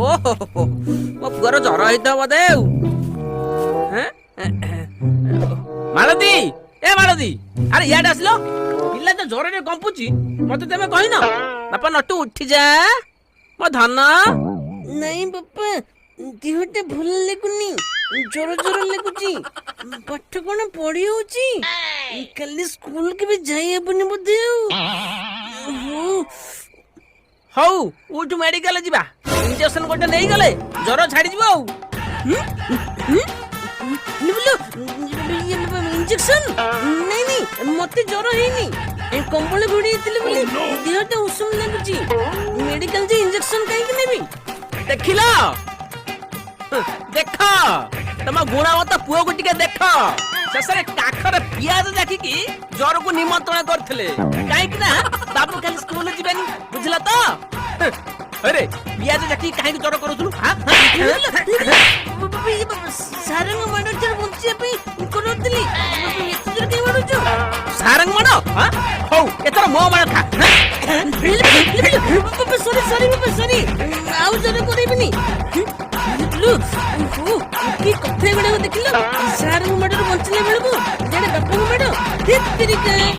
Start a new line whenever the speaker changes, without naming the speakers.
ଓହୋ ମୋ ପୁଅର ଜ୍ୱର ହେଇଥିବ ବୋଧେ ଆଉ। ମାଳତୀ, ଏ ମାଳତୀ, ଆରେ ଇଆଡେ ଆସିଲ। ପିଲା ତ ଜ୍ୱରରେ କମ୍ପୁଛି, ମତେ ତମେ କହିନ? ବାପା ନଟୁ ଉଠିଯା ମୋ ଧନ।
ନାଇଁ ବାପା, ଦେହଟା ଭଲ ଲାଗୁନି, ଜ୍ୱର ଜ୍ୱର ଲାଗୁଛି। ପାଠ କଣ ପଢି ହଉଛି? କାଲି ସ୍କୁଲ କେବେ ଯାଇ ହବନି ବୋଧେ ଆଉ।
ହଉ ଉଠୁ ମେଡିକାଲ ଯିବା, ଇଞ୍ଜେକ୍ସନ ଗୋଟେ ନେଇଗଲେ ଜ୍ୱର ଛାଡିଯିବ ଆଉ।
ଇଞ୍ଜେକ୍ସନ? ନାଇଁ ନାଇଁ, ମତେ ଜ୍ୱର ହେଇନି। କମ୍ବଳ ଘୋଡେଇ ହେଇଥିଲି ବୋଲି ଦେହଟା ଉଷୁମ ଲାଗୁଛି। ମେଡିକାଲ ଯେ ଇଞ୍ଜେକ୍ସନ କାହିଁକି ନେବି?
ଦେଖିଲ, ଦେଖ ତମ ଗୁଣବତ ପୁଅକୁ ଟିକେ ଦେଖ। ଶେଷରେ କାଖରେ ପିଆଜ ଜାକିକି ଜ୍ୱରକୁ ନିମନ୍ତ୍ରଣ କରିଥିଲେ, କାହିଁକି ନା ବାବୁ କାଲି ସ୍କୁଲ ଯିବେନି, ବୁଝିଲ ତ? ଆରେ ପିଆଜ ଜାକିକି କାହିଁକି ଜ୍ୱର କରୁଥିଲୁ?
ସାରଙ୍ଗ ମାଡ ବଞ୍ଚିବା ପାଇଁ କରୁଥିଲି।
ସାରଙ୍ଗ ମାଡ? ହଉ ଏଥର ମୋ ମାଡ ଖା।
ସରି, ଆଉ ଜ୍ୱର କରିବିନି। କି କଥା ଗୁଡାକ ଦେଖିଲ? ସାରଙ୍ଗ ମାଡରୁ ବଞ୍ଚିଲା ବେଳକୁ ଜଣେ ବାପାଙ୍କ ମାଡ।